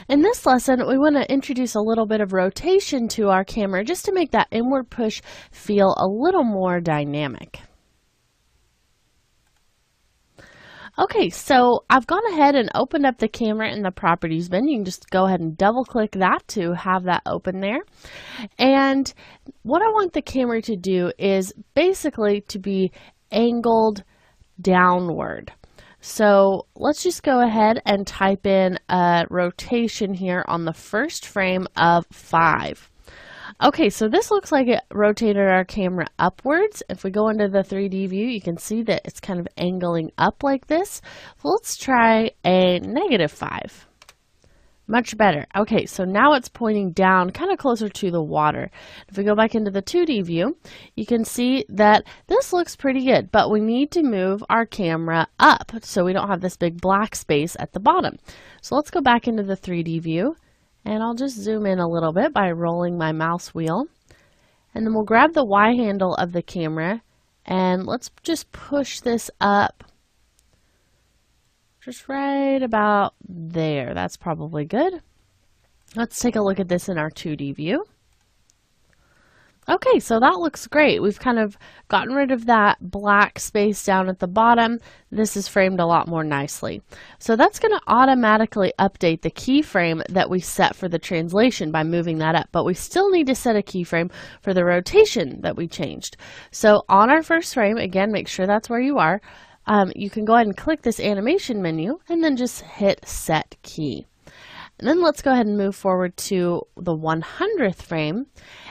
In this lesson, we want to introduce a little bit of rotation to our camera just to make that inward push feel a little more dynamic. Okay, so I've gone ahead and opened up the camera in the properties bin. You can just go ahead and double click that to have that open there. And what I want the camera to do is basically to be angled downward. So let's just go ahead and type in a rotation here on the first frame of 5. Okay, so this looks like it rotated our camera upwards. If we go into the 3D view, you can see that it's kind of angling up like this. So let's try a -5. Much better. Okay, so now it's pointing down kind of closer to the water. If we go back into the 2D view, you can see that this looks pretty good, but we need to move our camera up so we don't have this big black space at the bottom. So let's go back into the 3D view, and I'll just zoom in a little bit by rolling my mouse wheel. And then we'll grab the Y handle of the camera, and let's just push this up. Just right about there. That's probably good. Let's take a look at this in our 2D view. Okay, so that looks great. We've kind of gotten rid of that black space down at the bottom. This is framed a lot more nicely. So that's going to automatically update the keyframe that we set for the translation by moving that up. But we still need to set a keyframe for the rotation that we changed. So on our first frame, again, make sure that's where you are. You can go ahead and click this animation menu and then just hit set key. And then let's go ahead and move forward to the 100th frame,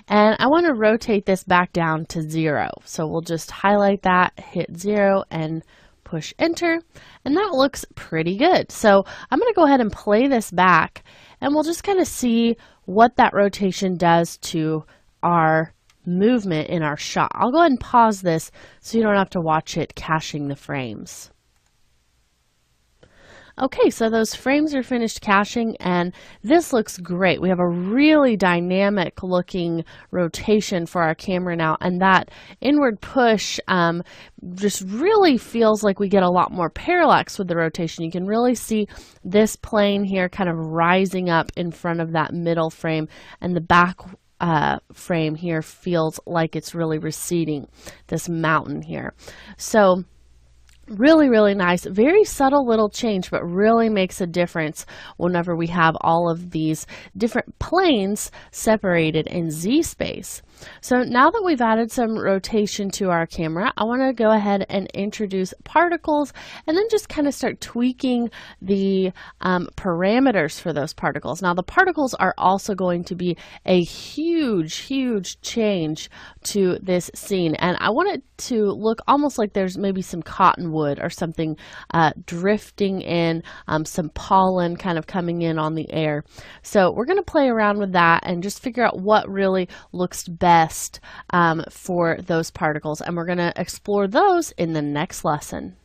and I want to rotate this back down to 0. So we'll just highlight that, hit 0 and push enter, and that looks pretty good. So I'm going to go ahead and play this back, and we'll just kind of see what that rotation does to our movement in our shot. I'll go ahead and pause this so you don't have to watch it caching the frames. Okay, so those frames are finished caching, and this looks great. We have a really dynamic looking rotation for our camera now, and that inward push just really feels like we get a lot more parallax with the rotation. You can really see this plane here kind of rising up in front of that middle frame, and the back frame here feels like it's really receding, this mountain here. So really, really nice. Very subtle little change, but really makes a difference whenever we have all of these different planes separated in Z space. So now that we've added some rotation to our camera, I want to go ahead and introduce particles and then just kind of start tweaking the parameters for those particles. Now the particles are also going to be a huge change to this scene, and I want it to look almost like there's maybe some cottonwood or something drifting in, some pollen kind of coming in on the air. So we're going to play around with that and just figure out what really looks best for those particles, and we're going to explore those in the next lesson.